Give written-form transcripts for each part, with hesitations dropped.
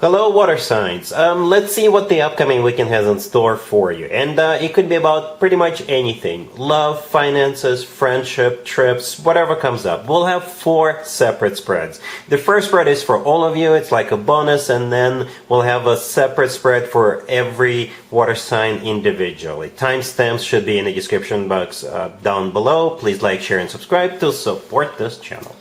Hello, water signs. Let's see what the upcoming weekend has in store for you. And it could be about pretty much anything. Love, finances, friendship, trips, whatever comes up. We'll have 4 separate spreads. The first spread is for all of you. It's like a bonus. And then we'll have a separate spread for every water sign individually. Timestamps should be in the description box down below. Please like, share, and subscribe to support this channel.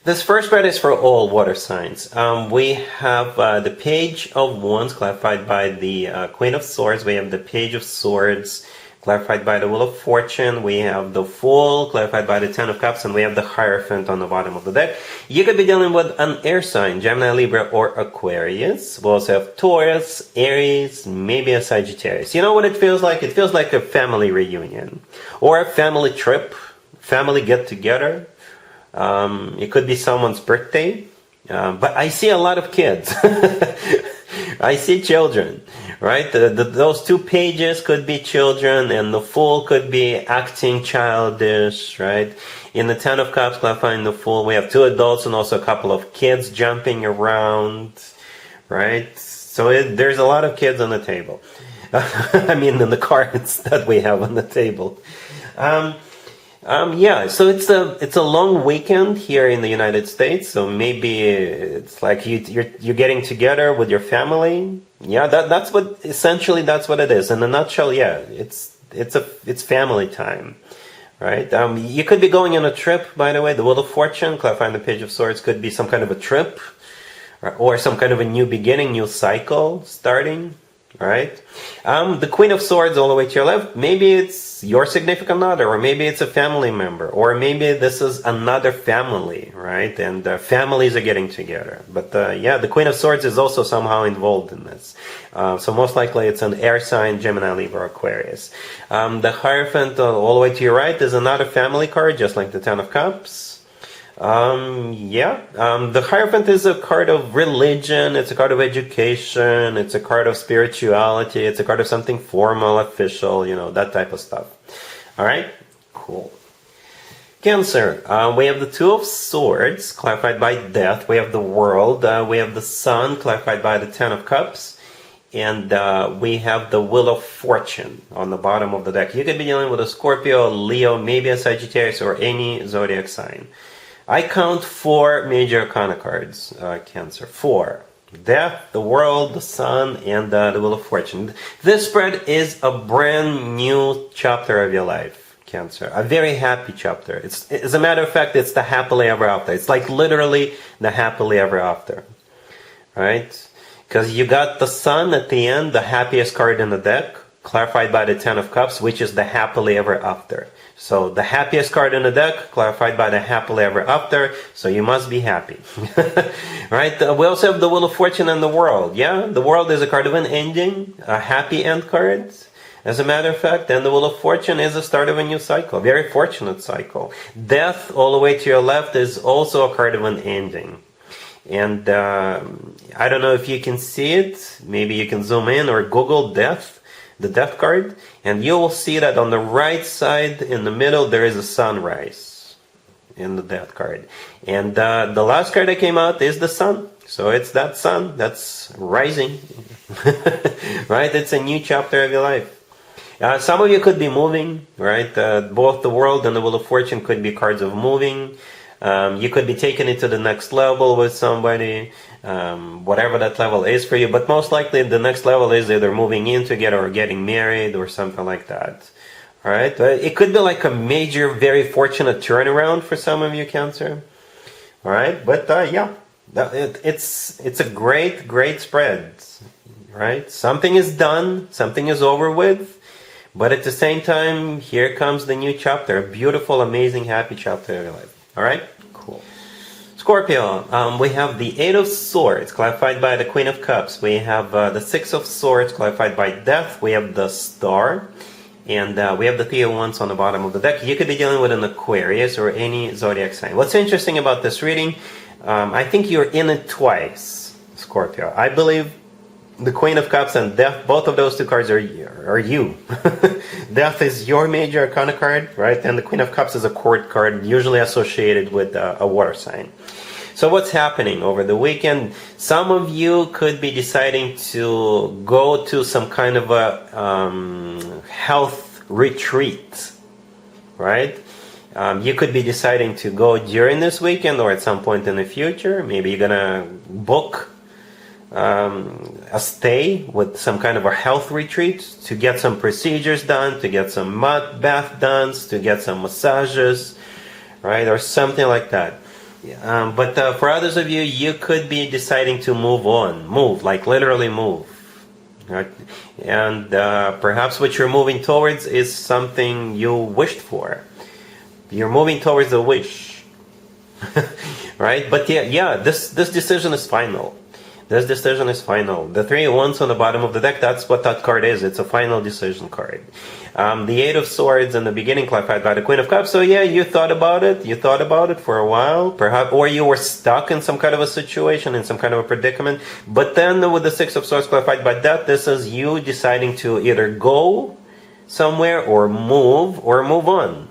This first spread is for all water signs. We have the Page of Wands clarified by the Queen of Swords. We have the Page of Swords clarified by the Wheel of Fortune. We have the Fool clarified by the Ten of Cups. And we have the Hierophant on the bottom of the deck. You could be dealing with an air sign, Gemini, Libra, or Aquarius. We also have Taurus, Aries, maybe a Sagittarius. You know what it feels like? It feels like a family reunion or a family trip, family get-together. It could be someone's birthday, but I see a lot of kids. I see children, right? Those 2 pages could be children, and the Fool could be acting childish, right? In the Ten of Cups, clarifying the Fool, we have 2 adults and also a couple of kids jumping around, right? So there's a lot of kids on the table. I mean, in the cards that we have on the table. Yeah, so it's a long weekend here in the United States. So maybe it's like you're getting together with your family. Yeah, that's what essentially that's what it is. In a nutshell, yeah, it's family time, right? You could be going on a trip, by the way. The Wheel of Fortune, clarifying the Page of Swords, could be some kind of a trip, or some kind of a new beginning, new cycle starting. Right? The Queen of Swords all the way to your left, maybe it's your significant other, or maybe it's a family member, or maybe this is another family, right? And families are getting together. But yeah, the Queen of Swords is also somehow involved in this. So most likely it's an air sign, Gemini, Libra, Aquarius. The Hierophant all the way to your right is another family card, just like the Ten of Cups. The Hierophant is a card of religion, it's a card of education, it's a card of spirituality, it's a card of something formal, official, you know, that type of stuff. Alright? Cool. Cancer. We have the 2 of Swords, clarified by Death. We have the World. We have the Sun, clarified by the Ten of Cups. And we have the Wheel of Fortune on the bottom of the deck. You could be dealing with a Scorpio, Leo, maybe a Sagittarius, or any zodiac sign. I count 4 major arcana cards, Cancer. 4. Death, the World, the Sun, and the Wheel of Fortune. This spread is a brand new chapter of your life, Cancer. A very happy chapter. As a matter of fact, it's the happily ever after. It's like literally the happily ever after. Right? Because you got the Sun at the end, the happiest card in the deck, clarified by the Ten of Cups, which is the happily ever after. So the happiest card in the deck, clarified by the happily ever after, so you must be happy. Right? We also have the Wheel of Fortune and the World. Yeah, the World is a card of an ending, a happy end card, as a matter of fact, and the Wheel of Fortune is the start of a new cycle, a very fortunate cycle. Death, all the way to your left, is also a card of an ending. And I don't know if you can see it, maybe you can zoom in or Google Death. The Death card, and you will see that on the right side in the middle there is a sunrise in the Death card, and the last card that came out is the Sun. So it's that sun that's rising. Right? It's a new chapter of your life. Some of you could be moving, right? Both the World and the Wheel of Fortune could be cards of moving. You could be taking it to the next level with somebody, whatever that level is for you. But most likely the next level is either moving in together or getting married or something like that. All right? It could be like a major, very fortunate turnaround for some of you, Cancer. All right? But yeah, it's a great, great spread. Right? Something is done. Something is over with. But at the same time, here comes the new chapter. A beautiful, amazing, happy chapter of your life. Alright? Cool. Scorpio, we have the 8 of Swords, clarified by the Queen of Cups. We have the 6 of Swords, clarified by Death. We have the Star. And we have the 3 of Wands on the bottom of the deck. You could be dealing with an Aquarius or any zodiac sign. What's interesting about this reading, I think you're in it twice, Scorpio. I believe the Queen of Cups and Death, both of those 2 cards are you. Death is your major arcana card, right? And the Queen of Cups is a court card, usually associated with a water sign. So what's happening over the weekend? Some of you could be deciding to go to some kind of a health retreat, right? You could be deciding to go during this weekend or at some point in the future. Maybe you're gonna book a stay with some kind of a health retreat to get some procedures done, to get some mud bath done, to get some massages, right, or something like that. But for others of you, you could be deciding to move, like literally move, right? And perhaps what you're moving towards is something you wished for. You're moving towards a wish, right? But yeah, this decision is final. This decision is final. The 3 of Wands on the bottom of the deck, that's what that card is. It's a final decision card. The 8 of Swords in the beginning clarified by the Queen of Cups. So yeah, you thought about it. You thought about it for a while, perhaps, or you were stuck in some kind of a situation, in some kind of a predicament. But then with the 6 of Swords clarified by that, this is you deciding to either go somewhere or move on.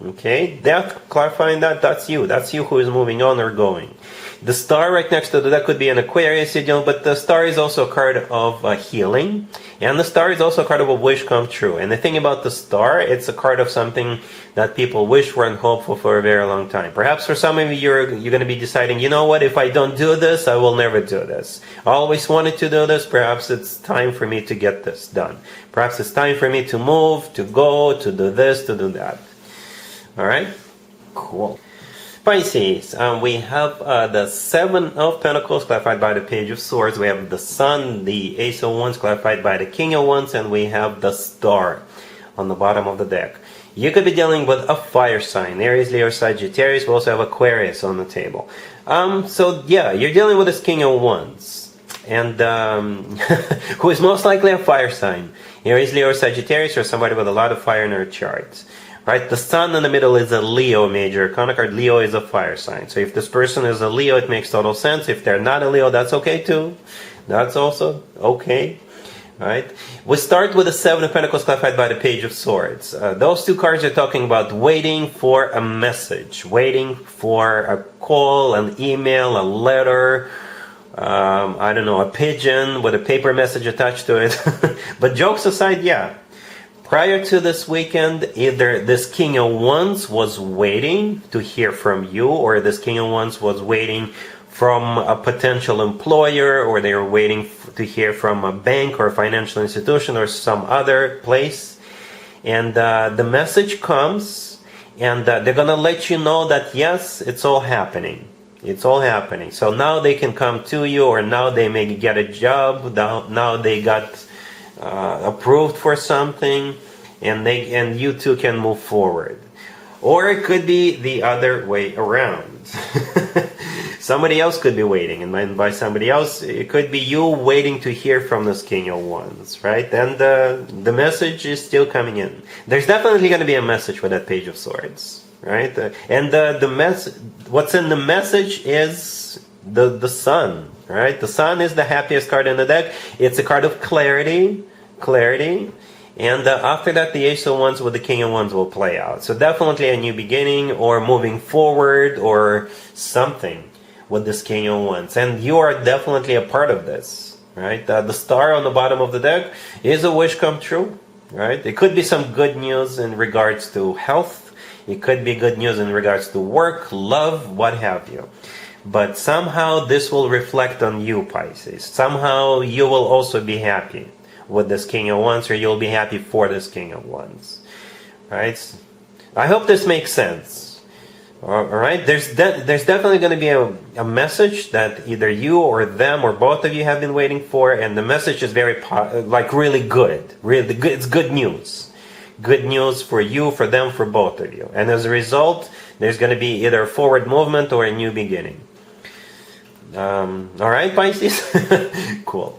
Okay, Death clarifying that's you. That's you who is moving on or going. The star right next to that could be an Aquarius, but the star is also a card of healing, and the star is also a card of a wish come true. And the thing about the star, it's a card of something that people wish for and hope for a very long time. Perhaps for some of you, you're going to be deciding, you know what, if I don't do this, I will never do this. I always wanted to do this. Perhaps it's time for me to get this done. Perhaps it's time for me to move, to go, to do this, to do that. All right, cool. Pisces, we have the 7 of Pentacles clarified by the Page of Swords. We have the Sun, the Ace of Wands clarified by the King of Wands, and we have the Star on the bottom of the deck. You could be dealing with a fire sign, Aries, Leo, Sagittarius. We also have Aquarius on the table. So yeah, you're dealing with this King of Wands, and who is most likely a fire sign, Aries, Leo, Sagittarius, or somebody with a lot of fire in their charts. Right, the Sun in the middle is a Leo major arcana card. Leo is a fire sign. So if this person is a Leo, it makes total sense. If they're not a Leo, that's okay too. That's also okay. Right? We start with the 7 of Pentacles clarified by the Page of Swords. Those 2 cards are talking about waiting for a message, waiting for a call, an email, a letter, I don't know, a pigeon with a paper message attached to it. But jokes aside, yeah. Prior to this weekend, either this King of Wands was waiting to hear from you, or this King of Wands was waiting from a potential employer, or they were waiting to hear from a bank or a financial institution or some other place. And the message comes, and they're going to let you know that yes, it's all happening. It's all happening. So now they can come to you, or now they may get a job. Now they got approved for something, and you too can move forward. Or it could be the other way around. Somebody else could be waiting, and by somebody else, it could be you waiting to hear from this King of Wands, right? And the message is still coming in. There's definitely going to be a message with that Page of Swords, right? What's in the message is the Sun, right? The Sun is the happiest card in the deck. It's a card of clarity. And after that, the Ace of Wands with the King of Wands will play out. So definitely a new beginning, or moving forward, or something with this King of Wands. And you are definitely a part of this, right? The star on the bottom of the deck is a wish come true, right? It could be some good news in regards to health. It could be good news in regards to work, love, what have you. But somehow this will reflect on you, Pisces. Somehow you will also be happy with this King of Wands, or you'll be happy for this King of Wands, right? I hope this makes sense. All right, there's definitely going to be a message that either you or them or both of you have been waiting for, and the message is very really good. It's good news for you, for them, for both of you. And as a result, there's going to be either a forward movement or a new beginning. All right, Pisces. Cool.